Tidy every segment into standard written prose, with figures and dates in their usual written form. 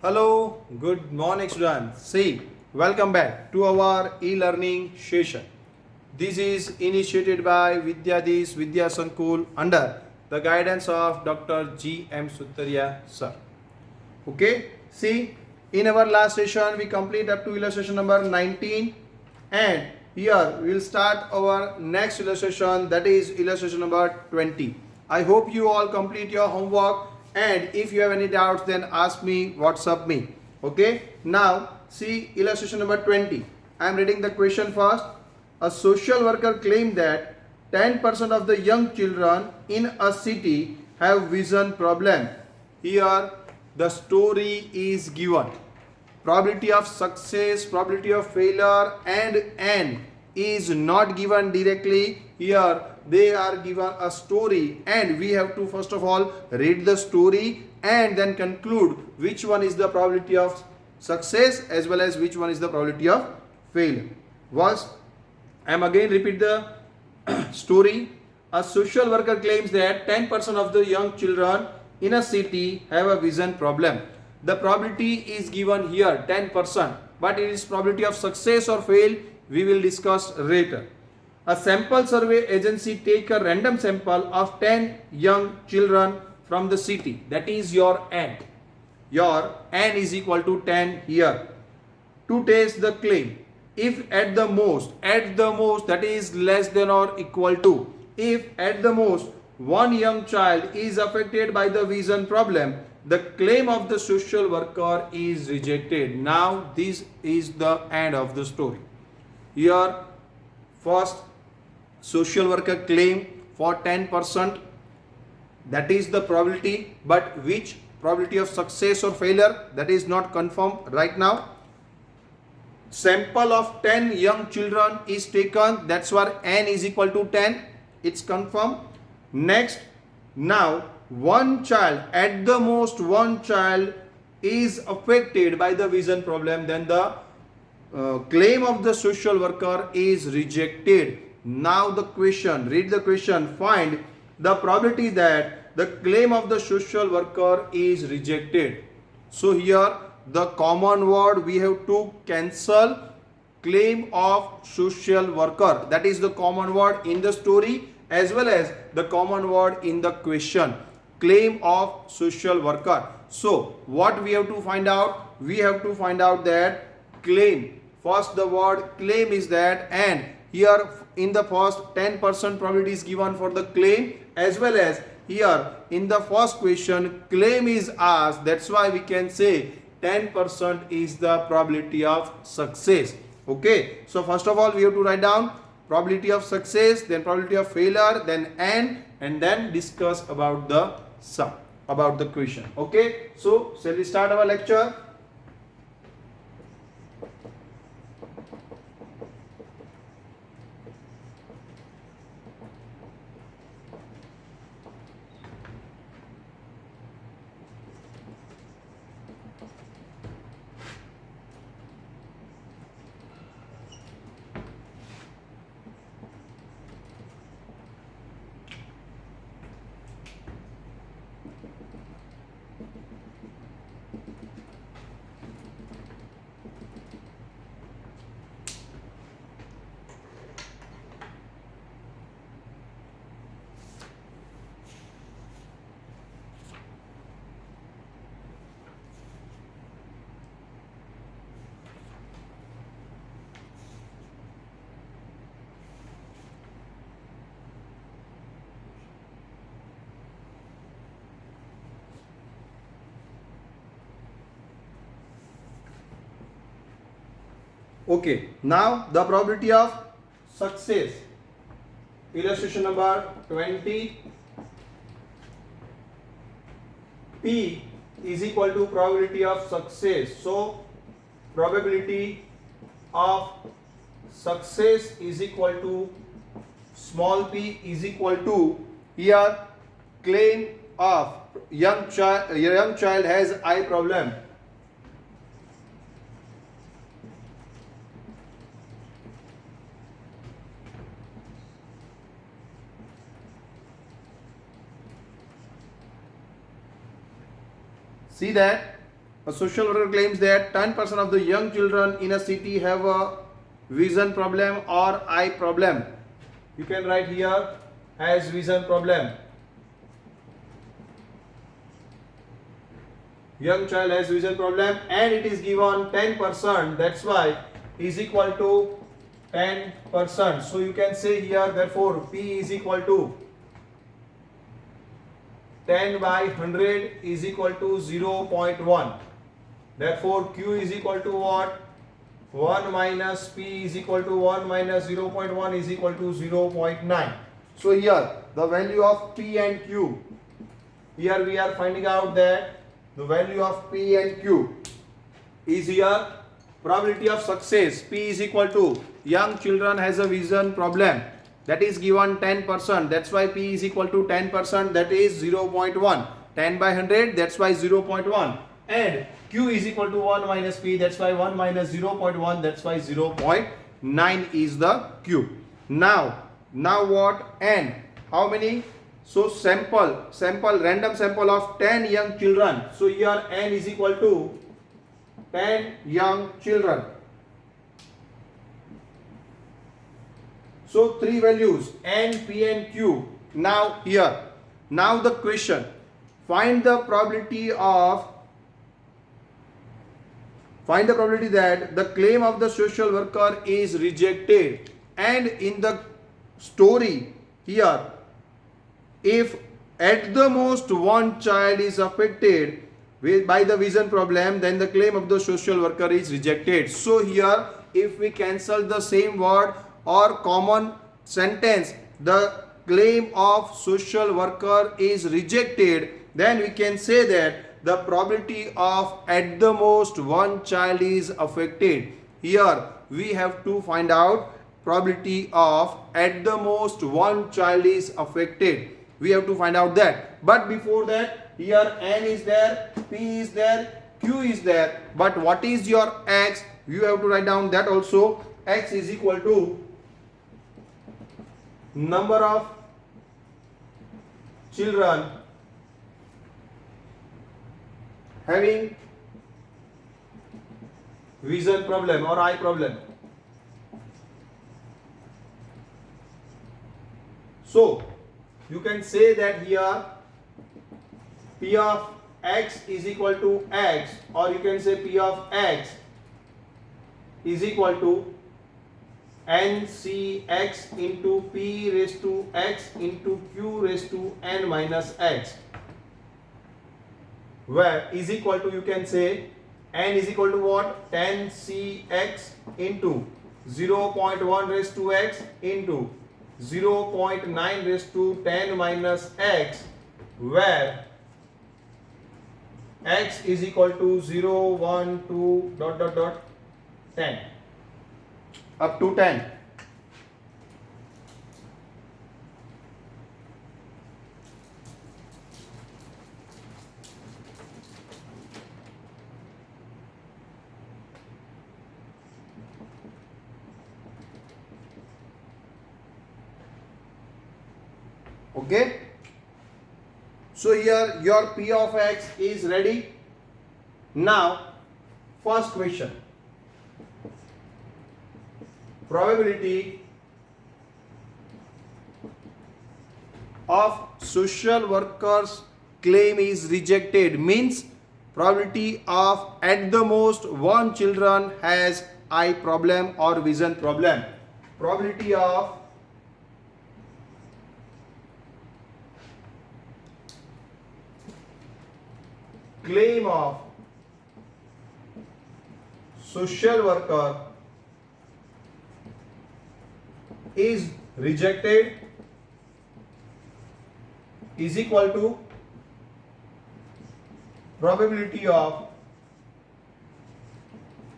Hello, good morning students. See, welcome back to our e-learning session. This is initiated by Vidyadis Vidya Sankul under the guidance of Dr. G. M. Suttaria sir. Okay, see, in our last session we complete up to illustration number 19 and here we will start our next illustration, that is illustration number 20. I hope you all complete your homework, and if you have any doubts then ask me, WhatsApp me. Okay, now see illustration number 20. I am reading the question first. A social worker claimed that 10% of the young children in a city have vision problem. Here the story is given. Probability of success, probability of failure and n is not given directly. Here they are given a story and we have to first of all read the story and then conclude which one is the probability of success as well as which one is the probability of failure. First, I am again repeat the story. A social worker claims that 10% of the young children in a city have a vision problem. The probability is given here 10%, but it is probability of success or fail we will discuss later. A sample survey agency take a random sample of 10 young children from the city, that is your n. Your n is equal to 10 here to test the claim. If at the most that is less than or equal to, if at the most one young child is affected by the vision problem, the claim of the social worker is rejected. Now this is the end of the story. Here first social worker claim for 10%, that is the probability, but which probability of success or failure, that is not confirmed right now. Sample of 10 young children is taken, that's why n is equal to 10, it's confirmed. Next, now one child, at the most one child is affected by the vision problem, then the claim of the social worker is rejected. Now the question, read the question, find the probability that the claim of the social worker is rejected. So here the common word we have to cancel claim of social worker, that is the common word in the story as well as the common word in the question, claim of social worker. So what we have to find out, we have to find out that claim, first the word claim is that, and here in the first 10% probability is given for the claim, as well as here in the first question claim is asked, that's why we can say 10% is the probability of success. Okay, so first of all we have to write down probability of success, then probability of failure, then n, and then discuss about the sum, about the question. Okay, so shall we start our lecture? Okay, now the probability of success, illustration number 20. P is equal to probability of success. So probability of success is equal to small p is equal to, here claim of young child has eye problem. See that A social worker claims that 10% of the young children in a city have a vision problem or eye problem. You can write here as vision problem. Young child has vision problem and it is given 10%. That's why is equal to 10%. So you can say here therefore P is equal to 10 by 100 is equal to 0.1. Therefore Q is equal to what? 1 minus P is equal to 1 minus 0.1 is equal to 0.9. So here the value of P and Q. Here we are finding out that the value of P and Q is here probability of success. P is equal to young children has a vision problem. That is given 10%. That's why P is equal to 10%. That is 0.1. 10 by 100. That's why 0.1. And Q is equal to 1 minus P. That's why 1 minus 0.1. That's why 0.9 is the Q. Now what? N. How many? So random sample of 10 young children. So here N is equal to 10 young children. So three values N, P and Q. Now here. Now the question. Find the probability that the claim of the social worker is rejected. And in the story here, if at the most one child is affected by the vision problem, then the claim of the social worker is rejected. So here if we cancel the same word or common sentence, the claim of social worker is rejected, then we can say that the probability of at the most one child is affected. Here we have to find out probability of at the most one child is affected. We have to find out that. But before that, here N is there, P is there, Q is there. But what is your X? You have to write down that also. X is equal to number of children having vision problem or eye problem. So you can say that here P of X is equal to X, or you can say P of X is equal to NCX into P raised to X into Q raised to N minus X, where is equal to, you can say N is equal to what? 10CX into 0.1 raised to X into 0.9 raised to 10 minus X, where X is equal to 0, 1, 2, dot dot dot 10 up to 10. Okay, so here your P of X is ready. Now first question, probability of social worker's claim is rejected means probability of at the most one children has eye problem or vision problem. Probability of claim of social worker is rejected is equal to probability of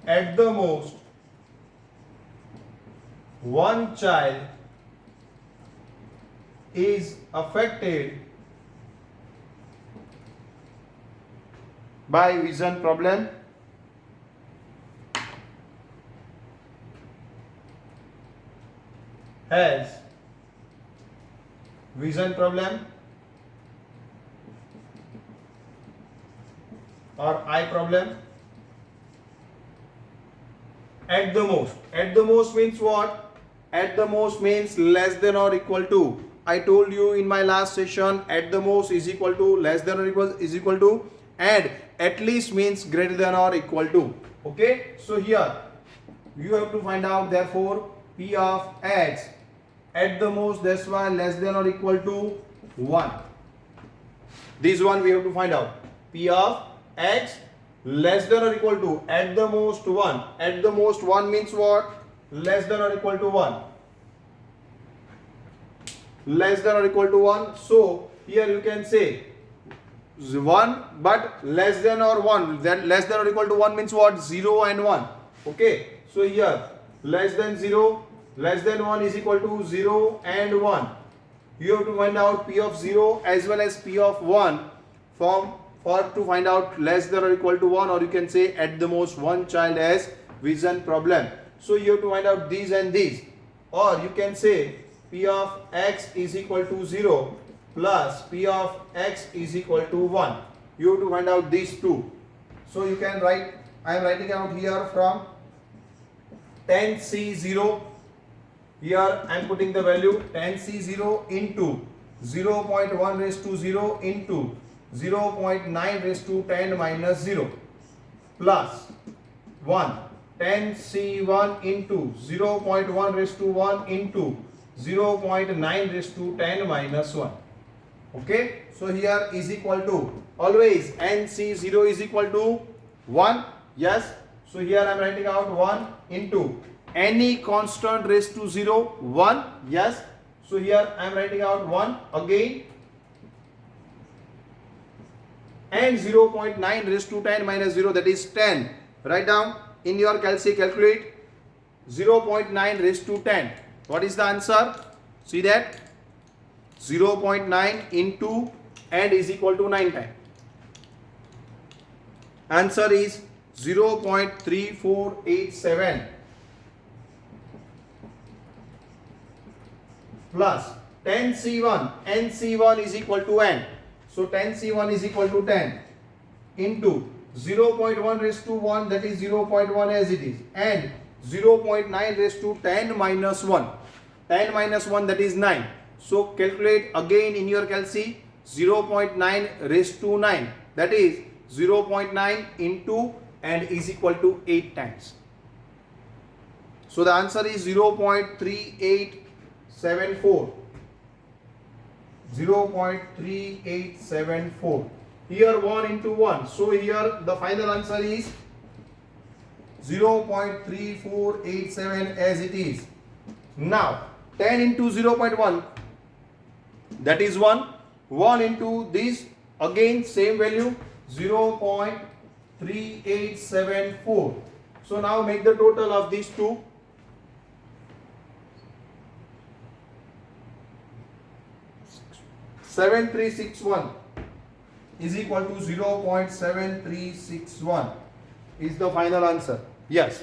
at the most one child is affected by vision problem has vision problem or I problem. At the most. At the most means what? At the most means less than or equal to. I told you in my last session, at the most is equal to, less than or equal is equal to, and at least means greater than or equal to. Okay, so here you have to find out, therefore P of X at the most, that's why less than or equal to 1. This one we have to find out. P of X less than or equal to, at the most 1. At the most 1 means what? Less than or equal to 1. Less than or equal to 1. So here you can say 1 but less than or 1. That less than or equal to 1 means what? 0 and 1. Okay. So here less than 0, less than 1 is equal to 0 and 1. You have to find out P of 0 as well as P of 1 for to find out less than or equal to 1, or you can say at the most one child has vision problem. So you have to find out these and these, or you can say P of X is equal to 0 plus P of X is equal to 1. You have to find out these two. So you can write, I am writing out here from 10C0. Here I am putting the value 10C0 into 0.1 raised to 0 into 0.9 raised to 10 minus 0 plus 1. 10C1 into 0.1 raised to 1 into 0.9 raised to 10 minus 1. Okay. So here is equal to, always NC0 is equal to 1. Yes. So here I am writing out 1 into any constant raised to 0, 1. Yes. So here I am writing out 1 again, and 0.9 raised to 10 minus 0, that is 10. Write down in your calculate 0.9 raised to 10. What is the answer? See that 0.9 into and is equal to 9 times. Answer is 0.3487 plus 10C1. NC1 is equal to n. So 10C1 is equal to 10 into 0.1 raised to 1, that is 0.1 as it is, and 0.9 raised to 10 minus 1. 10 minus 1, that is 9. So calculate again in your calci 0.9 raised to 9, that is 0.9 into and is equal to 8 times. So the answer is 0.3874. 0.3874. Here 1 into 1. So here the final answer is 0.3487 as it is. Now 10 into 0.1, that is 1. 1 into this, again same value, 0.3874. So now make the total of these two. 7361 is equal to 0.7361 is the final answer. Yes.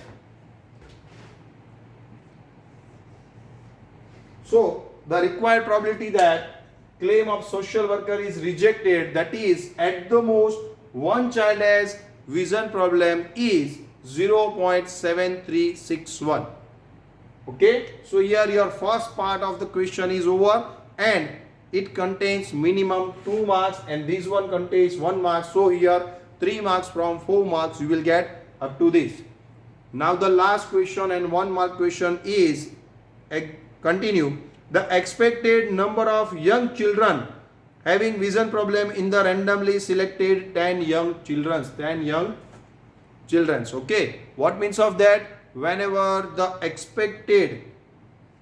So the required probability that claim of social worker is rejected, that is at the most one child has vision problem, is 0.7361. Okay. So here your first part of the question is over, and it contains minimum 2 marks and this one contains 1 mark. So here 3 marks from 4 marks you will get up to this. Now the last question and 1 mark question is continue. The expected number of young children having vision problem in the randomly selected 10 young children. 10 young children. Okay. What means of that? Whenever the expected,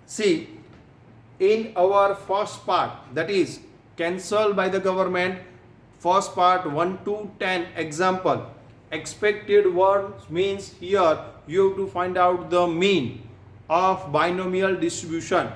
see, in our first part, that is cancelled by the government, first part 1 to 10 example, expected words means here you have to find out the mean of binomial distribution.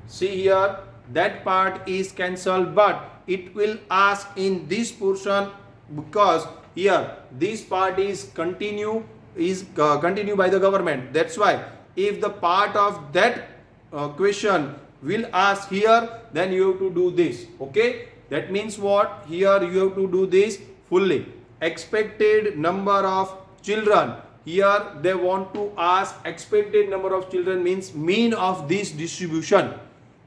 See here that part is cancelled, but it will ask in this portion because here this part is continue by the government. That's why if the part of that question will ask here, then you have to do this. Okay, that means what? Here you have to do this fully. expected number of children. Here they want to ask expected number of children means mean of this distribution.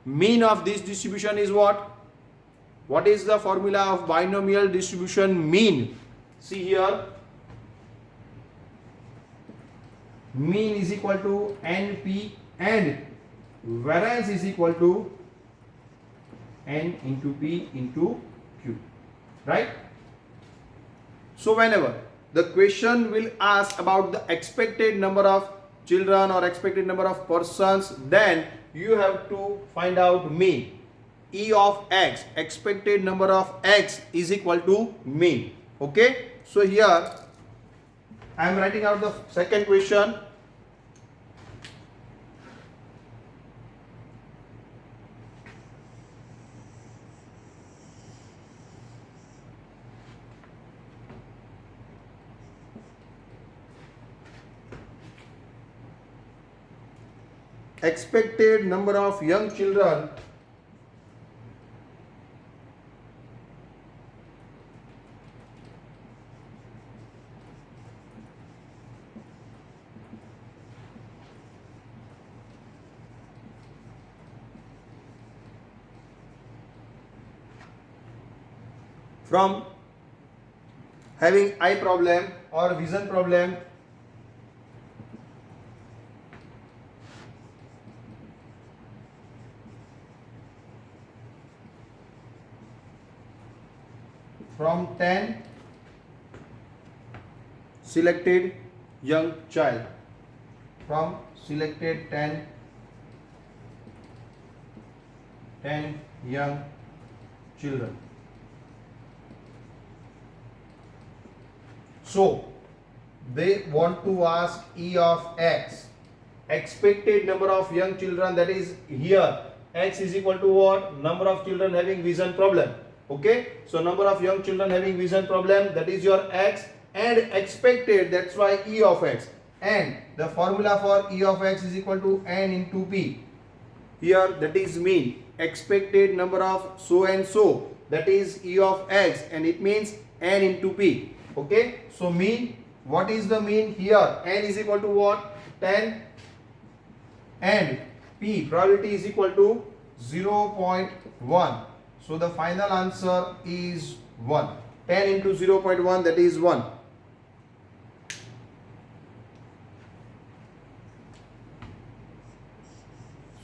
Mean of this distribution is what? What is the formula of binomial distribution mean? See here, mean is equal to NP and variance is equal to N into P into Q, right? So whenever the question will ask about the expected number of children or expected number of persons, then you have to find out mean. E of x, expected number of x is equal to mean. Okay, so here I am writing out the second question. Expected number of young children from having eye problem or vision problem from 10 selected young child, from selected 10 young children. So they want to ask E of x, expected number of young children, that is here x is equal to what? Number of children having vision problem. Okay, so number of young children having vision problem, that is your x, and expected, that's why E of x, and the formula for E of x is equal to N into P. Here that is mean, expected number of so and so, that is E of x, and it means N into P. Okay, so mean, what is the mean here? N is equal to what? 10 and P, probability is equal to 0.1. So the final answer is 1. 10 into 0.1, that is 1.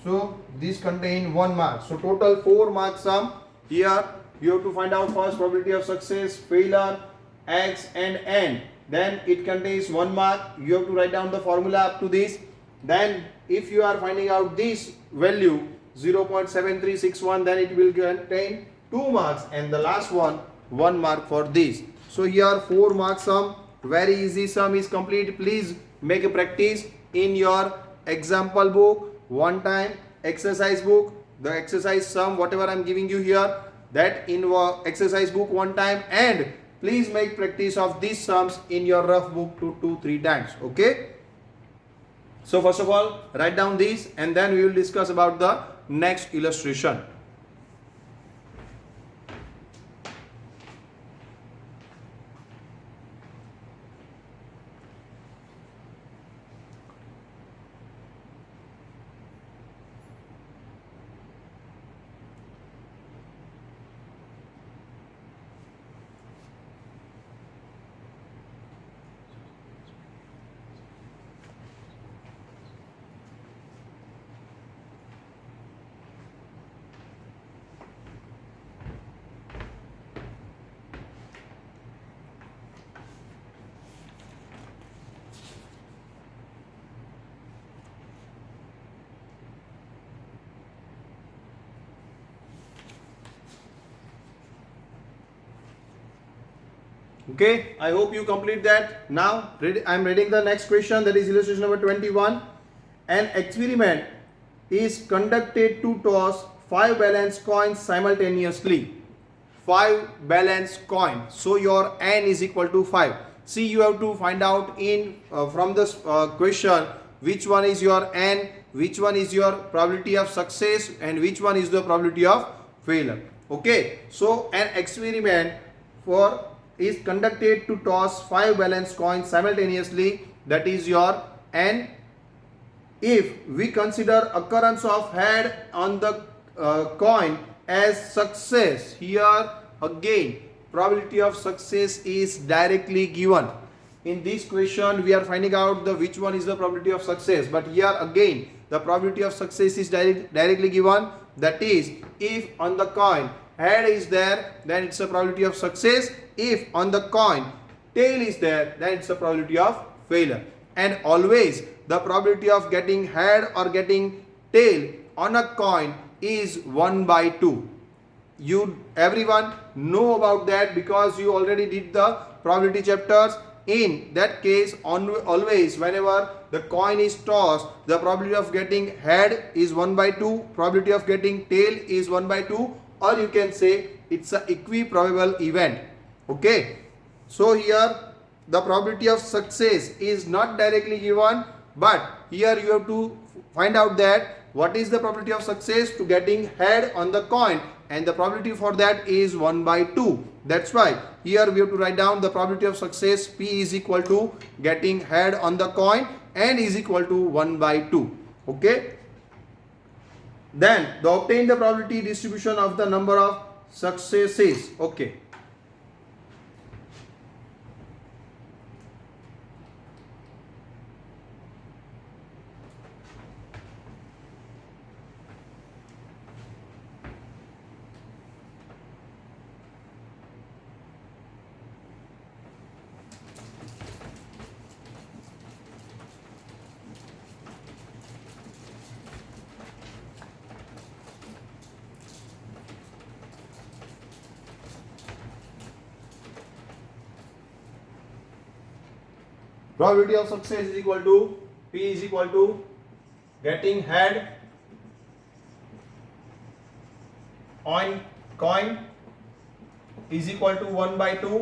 So this contain 1 mark. So total 4 marks sum. Here you have to find out first probability of success, failure, x and n. Then it contains 1 mark. You have to write down the formula up to this. Then if you are finding out this value 0.7361, then it will contain 2 marks, and the last one 1 mark for this. So here 4 marks sum, very easy sum is complete. Please make a practice in your example book one time, exercise book, the exercise sum whatever I am giving you here, that in exercise book one time, and please make practice of these sums in your rough book 2-3 times. Okay, so first of all write down these, and then we will discuss about the next illustration. Okay, I hope you complete that. Now I am reading the next question, that is illustration number 21. An experiment is conducted to toss 5 balanced coins simultaneously. 5 balanced coins. So your n is equal to 5. See, you have to find out in from this question which one is your n, which one is your probability of success, and which one is the probability of failure. Okay, so an experiment for is conducted to toss 5 balanced coins simultaneously, that is your N. If we consider occurrence of head on the coin as success, here again probability of success is directly given. In this question we are finding out the which one is the probability of success, but here again the probability of success is directly given. That is, if on the coin head is there, then it's a probability of success. If on the coin tail is there, then it's a probability of failure. And always the probability of getting head or getting tail on a coin is 1/2. You everyone know about that because you already did the probability chapters. In that case, always whenever the coin is tossed, the probability of getting head is 1/2, probability of getting tail is 1/2, or you can say it's an equiprobable event. Okay, so here the probability of success is not directly given, but here you have to find out that what is the probability of success to getting head on the coin, and the probability for that is 1/2. That's why here we have to write down the probability of success P is equal to getting head on the coin and is equal to 1/2. Okay, then obtain the probability distribution of the number of successes. Okay, probability of success is equal to P is equal to getting head on coin is equal to 1/2.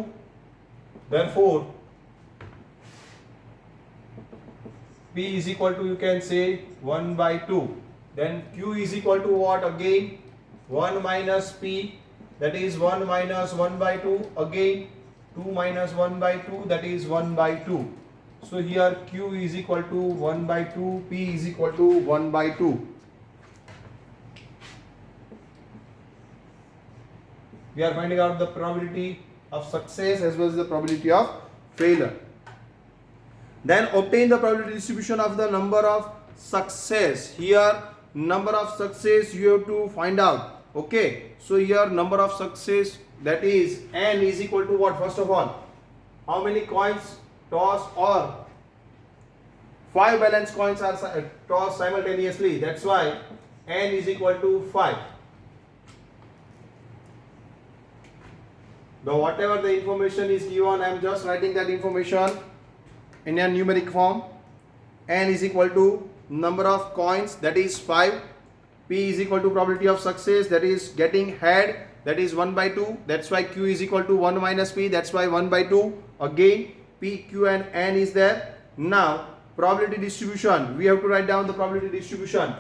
Therefore P is equal to, you can say, 1/2. Then Q is equal to what? Again 1 minus P, that is 1 minus 1/2. Again 2 minus 1/2, that is 1/2. So here Q is equal to 1/2, P is equal to 1/2. We are finding out the probability of success as well as the probability of failure. Then obtain the probability distribution of the number of success. Here number of success you have to find out. Okay, so here number of success, that is N is equal to what? First of all, how many coins toss, or 5 balanced coins are tossed simultaneously. That's why N is equal to 5. Though whatever the information is given, I am just writing that information in a numeric form. N is equal to number of coins, that is 5. P is equal to probability of success, that is getting head, that is 1/2. That's why Q is equal to 1 minus P, that's why 1/2. Again P, Q and N is there. Now probability distribution, we have to write down the probability distribution.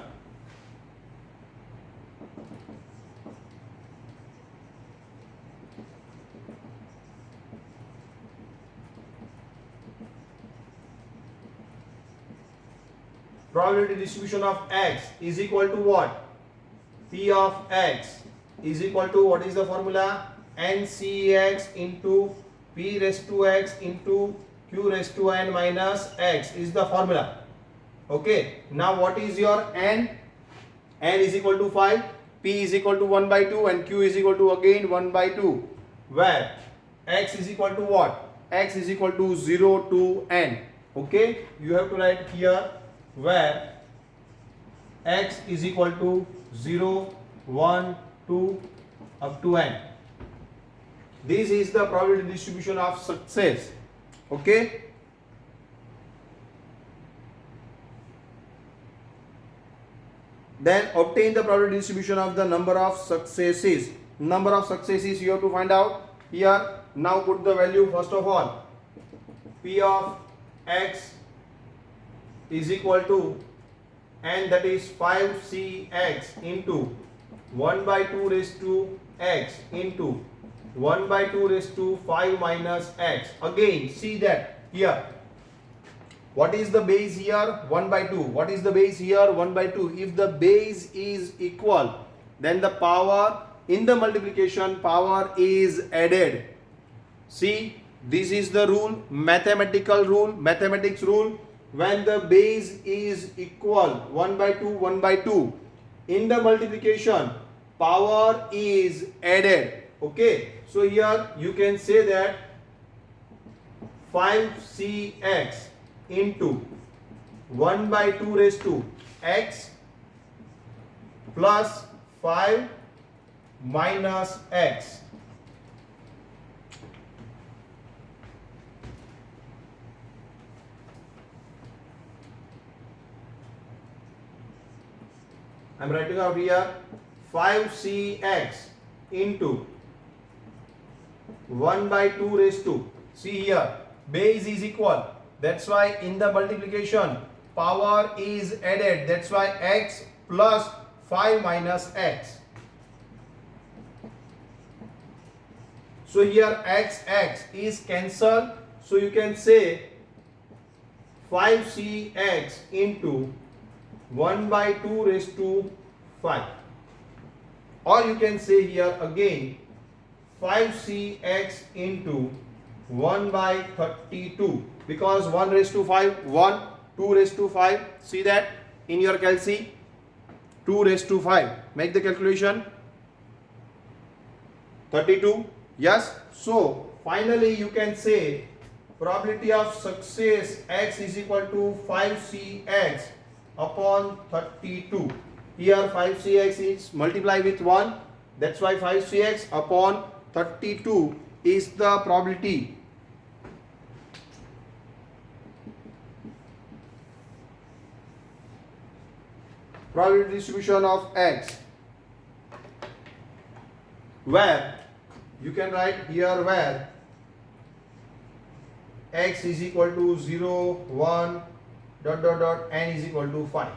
Probability distribution of X is equal to what? P of X is equal to, what is the formula? NCX into P raised to X into Q raised to N minus X is the formula. Okay, now what is your N? N is equal to 5, P is equal to 1/2 and Q is equal to again 1/2, where X is equal to what? X is equal to 0 to N. Okay, you have to write here where X is equal to 0, 1, 2 up to N. This is the probability distribution of success. Okay, then obtain the probability distribution of the number of successes. Number of successes you have to find out. Here now put the value. First of all, P of X is equal to N, that is 5CX into 1/2 raised to X into 1 by 2 raised to 5 minus x. Again, see that here. What is the base here? 1 by 2. What is the base here? 1 by 2. If the base is equal, then the power in the multiplication power is added. See, this is the rule, mathematical rule, mathematics rule. When the base is equal, 1 by 2, 1 by 2, in the multiplication, power is added. Okay, so here you can say that 5cx into 1 by 2 raised to x plus 5 minus x. I am writing out here 5cx into 1 by 2 raised to, see here, base is equal. That's why in the multiplication power is added. That's why x plus 5 minus x. So here x is cancelled. So you can say 5cx into 1 by 2 raised to 5. Or you can say here again 5cx into 1 by 32, because 1 raised to 5, 1, 2 raised to 5. See that in your calci, 2 raised to 5. Make the calculation. 32. Yes. So finally you can say probability of success x is equal to 5cx upon 32. Here 5cx is multiplied with 1. That's why 5cx upon 32 is the probability. Probability distribution of x, where you can write here where x is equal to 0, 1, dot dot dot, n is equal to 5.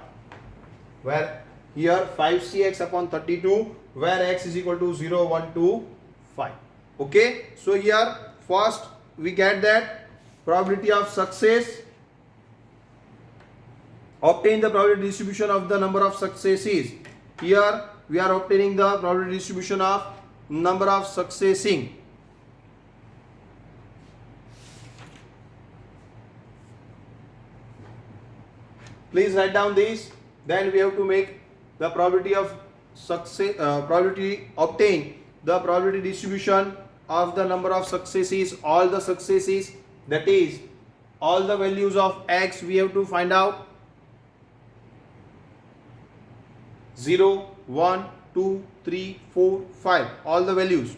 Where here 5cx upon 32, where x is equal to 0, 1, 2, 5. Okay, so here first we get that probability of success. Obtain the probability distribution of the number of successes. Here we are obtaining the probability distribution of number of successing. Please write down this. Then we have to make the probability of success, obtain the probability distribution of the number of successes, all the successes, that is all the values of x we have to find out. 0, 1, 2, 3, 4, 5, all the values.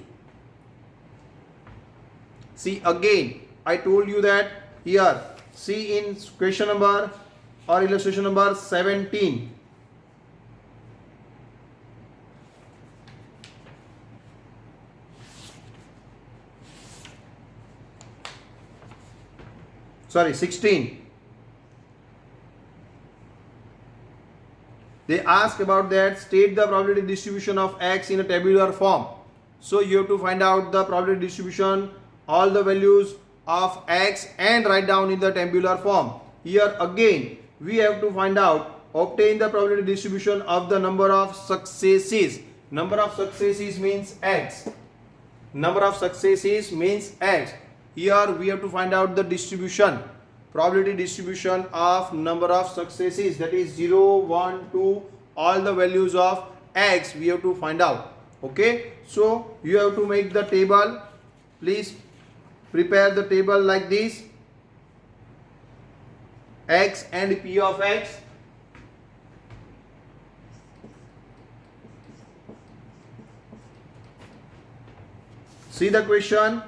See again, I told you that here, see in question number or illustration number 17. Sorry, 16. They ask about that, state the probability distribution of x in a tabular form. So you have to find out the probability distribution, all the values of x, and write down in the tabular form. Here again we have to find out, obtain the probability distribution of the number of successes. Number of successes means x. Number of successes means x. Here we have to find out the distribution, probability distribution of number of successes, that is 0, 1, 2, all the values of x we have to find out. Okay, so you have to make the table. Please prepare the table like this, x and p of x. See the question.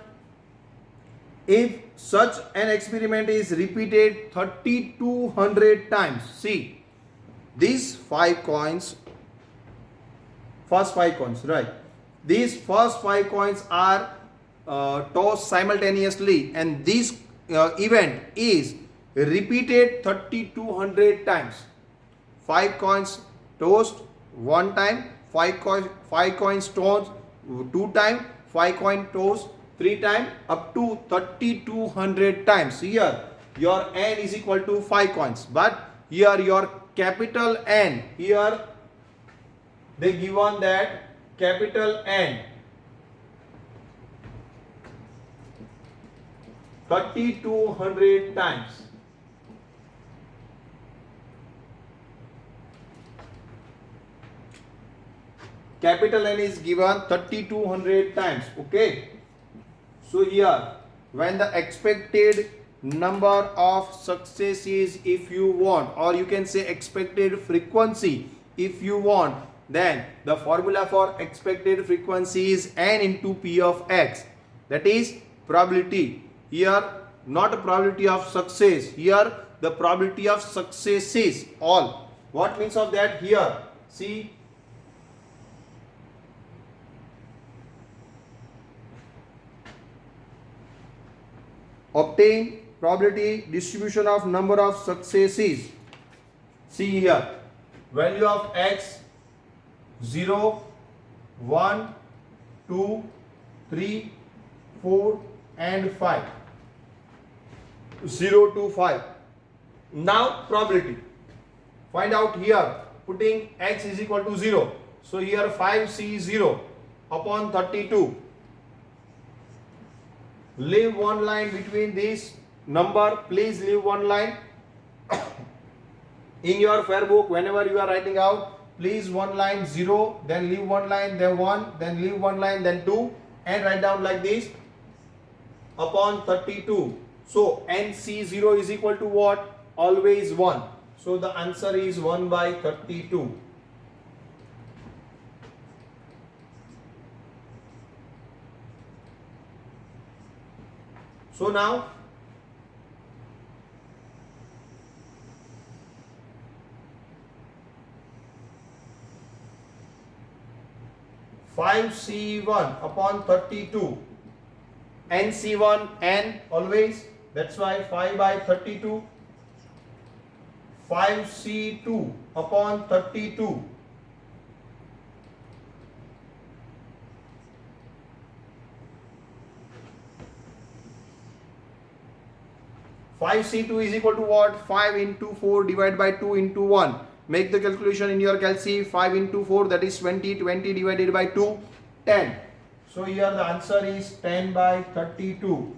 If such an experiment is repeated 3200 times, see these 5 coins, first 5 coins, right? These first 5 coins are tossed simultaneously, and this event is repeated 3200 times. 5 coins tossed one time, 5 coins tossed 2 times, 5 coin toss 3 times up to 3200 times. Here your N is equal to 5 coins, but here your capital N, here they given that capital N 3200 times. Capital N is given 3200 times. Okay. So here when the expected number of successes, if you want, or you can say expected frequency if you want, then the formula for expected frequency is N into P of X. That is probability. Here not a probability of success, here the probability of successes all. What means of that? Here see, obtain probability distribution of number of successes. See here, value of X 0, 1, 2, 3, 4 and 5. 0 to 5. Now probability. Find out here, putting X is equal to 0. So here 5C0 upon 32. Leave one line between this number. Please leave one line. In your fair book, whenever you are writing out, please one line 0, then leave one line, then 1, then leave one line, then 2, and write down like this upon 32. So NC0 is equal to what? Always 1. So the answer is 1 by 32. So now (5C1) upon 32. NC1 N always. That's why 5 by 32. 5C2 upon 32. Five C2 is equal to what? 5 into 4 divided by 2 into 1. Make the calculation in your calci. 5 into 4, that is 20. 20 divided by 2, 10. So here the answer is 10 by 32.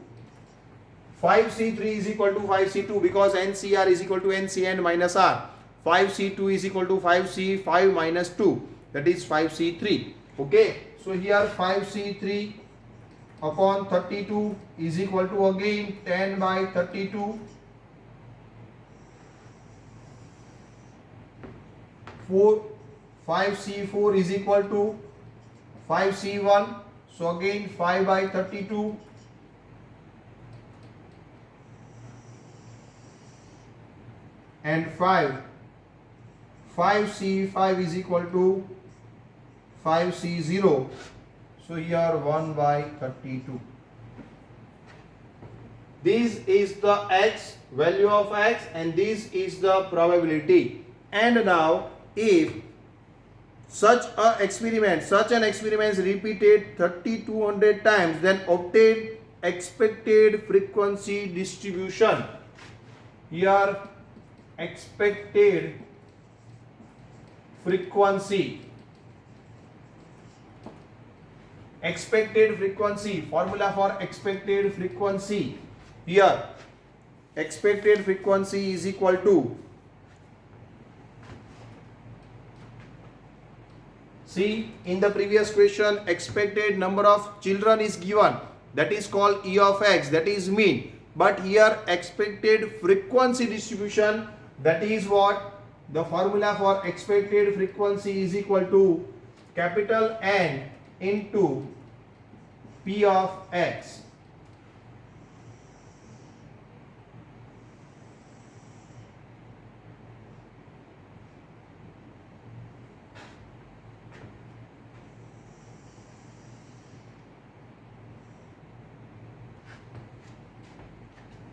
5C3 is equal to 5C2 because NCR is equal to NCN minus R. 5C2 is equal to 5C5 minus 2. That is 5C3. Okay. So here 5C3 upon 32 is equal to again 10 by 32. 5C4 is equal to 5C1. So again 5 by 32. And 5C5 is equal to 5C0. So here 1 by 32. This is the X, value of X, and this is the probability. And now if such an experiment is repeated 3200 times, then obtain expected frequency distribution. Here expected frequency. Formula for expected frequency. Here expected frequency is equal to, see, in the previous question expected number of children is given, that is called E of X, that is mean. But here expected frequency distribution, that is what? The formula for expected frequency is equal to capital N into P of X.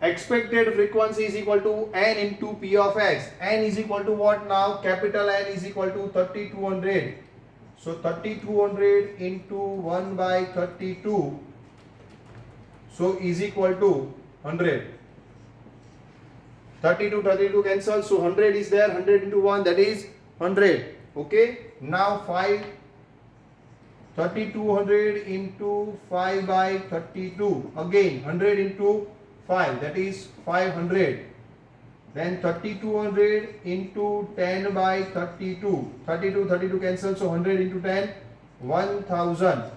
Expected frequency is equal to N into P of X. N is equal to what now? Capital N is equal to 3200. So 3200 into 1 by 32, so is equal to 100. 32 cancel, so 100 is there. 100 into 1, that is 100. Okay. Now 3200 into 5 by 32, again 100 into 5, that is 500. Then 3200 into 10 by 32, 32 cancel, so 100 into 10, 1000.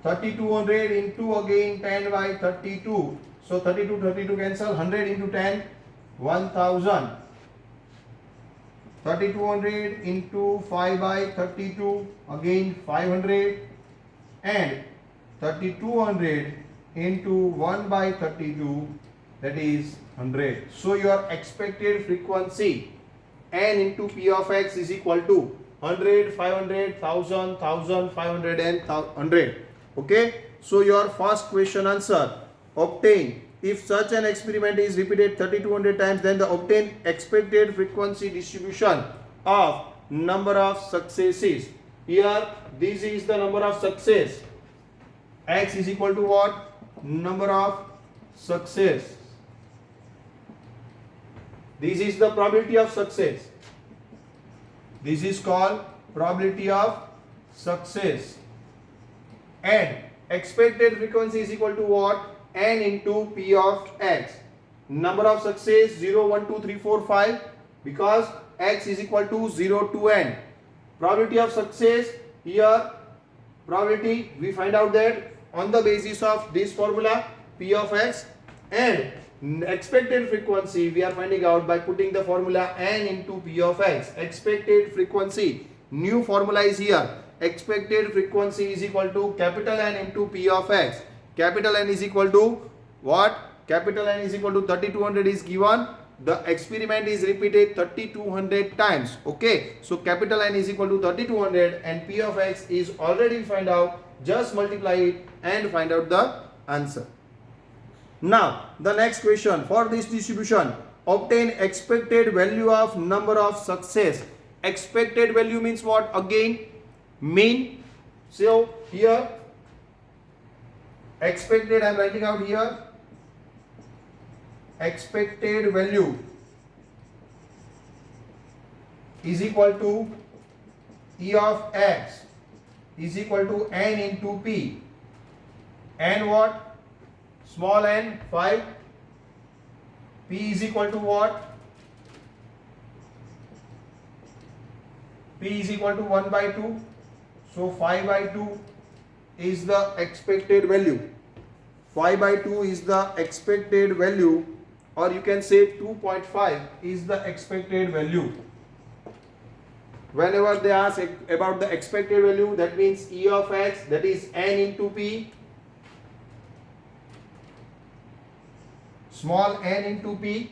3200 into again 10 by 32, so 32 cancel, 100 into 10, 1000. 3200 into 5 by 32, again 500, and 3200 into 1 by 32, that is 100. So your expected frequency n into p of x is equal to 100, 500, 1000, 500 and 100. Okay. So your first question answer: obtain, if such an experiment is repeated 3200 times, then the obtained expected frequency distribution of number of successes. Here this is the number of success. X is equal to what? Number of success. This is the probability of success. This is called probability of success. And expected frequency is equal to what? N into p of x. Number of success 0, 1, 2, 3, 4, 5, because x is equal to 0 to n. Probability of success, here probability we find out that on the basis of this formula p of x, and expected frequency we are finding out by putting the formula n into p of x. Expected frequency, new formula is here. Expected frequency is equal to capital N into p of x. Capital N is equal to what? Capital N is equal to 3200 is given. The experiment is repeated 3200 times. Okay. So capital N is equal to 3200 and p of x is already find out. Just multiply it and find out the answer. Now the next question: for this distribution, obtain expected value of number of success. Expected value means what? Again mean. So here expected, I am writing out here, expected value is equal to E of x is equal to n into p. N what? Small n 5. P is equal to what? P is equal to 1 by 2. So 5 by 2 is the expected value. 5 by 2 is the expected value, or you can say 2.5 is the expected value. Whenever they ask about the expected value, that means E of x, that is n into p, small n into p,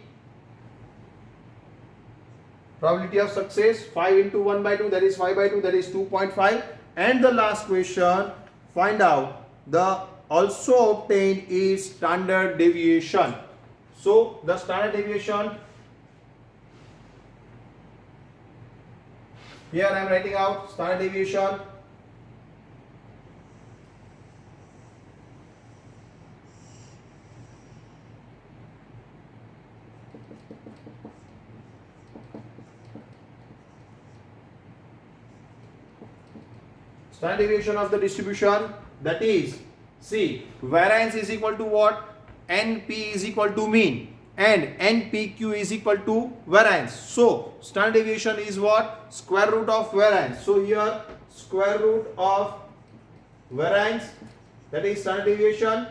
probability of success 5 into 1 by 2, that is 5 by 2, that is 2.5. And the last question, find out the also obtained is standard deviation. So the standard deviation, here I am writing out standard deviation. Standard deviation of the distribution, that is, see, variance is equal to what? NP is equal to mean, and NPQ is equal to variance. So standard deviation is what? Square root of variance. So here square root of variance, that is standard deviation,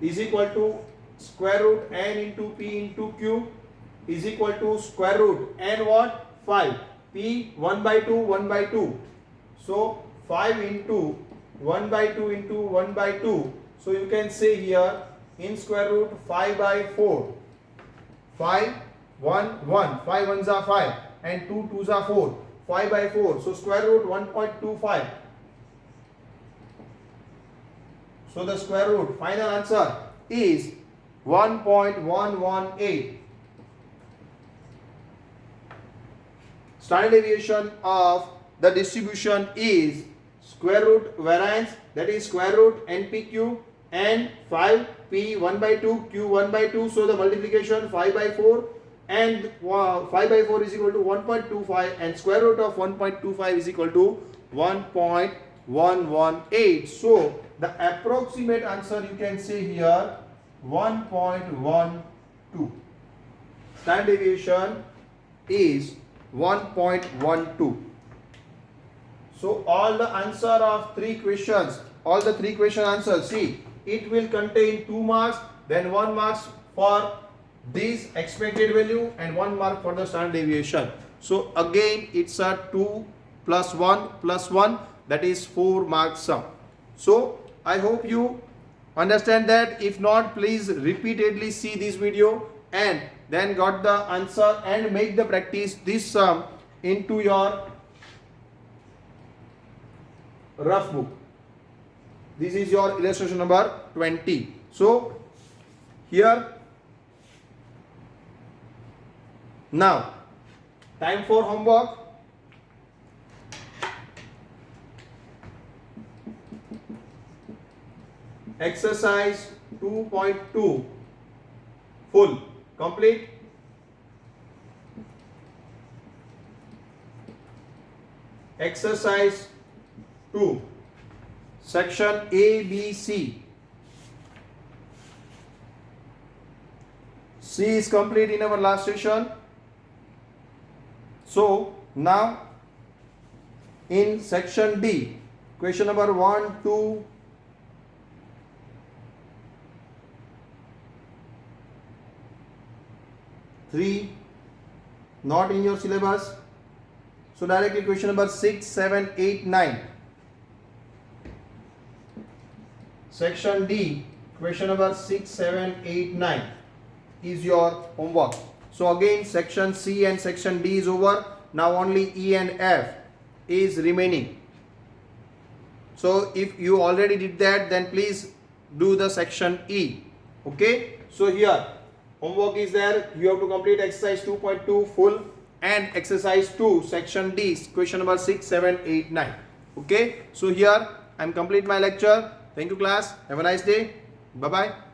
is equal to square root n into p into q is equal to square root n what? 5. P 1 by 2, 1 by 2. So 5 into 1 by 2 into 1 by 2. So you can say here in square root 5 by 4. 5, 1, 1. 5 ones are 5 and 2 twos are 4. 5 by 4. So square root 1.25. So the square root final answer is 1.118. Standard deviation of the distribution is square root variance, that is square root NPQ and 5P 1 by 2 Q 1 by 2. So the multiplication 5 by 4 and 5 by 4 is equal to 1.25 and square root of 1.25 is equal to 1.118. So the approximate answer you can say here 1.12. Standard deviation is 1.12. So all the answer of three questions, all the three question answers, see, it will contain 2 marks, then 1 marks for this expected value and 1 mark for the standard deviation. So again it's a 2 plus 1 plus 1, that is 4 marks sum. So I hope you understand that. If not, please repeatedly see this video and then got the answer and make the practice this sum into your rough book. This is your illustration number 20. So here now time for homework. Exercise 2.2 full complete. Exercise 2 section A, B, C. C is complete in our last session. So now in section D, question number 1, 2, 3 not in your syllabus. So directly question number 6, 7, 8, 9. Section D, question number 6, 7, 8, 9 is your homework. So again section C and section D is over. Now only E and F is remaining. So if you already did that, then please do the section E. Okay. So here homework is there. You have to complete exercise 2.2 full and exercise 2 section D question number 6, 7, 8, 9. Okay. So here I am complete my lecture. Thank you class. Have a nice day. Bye bye.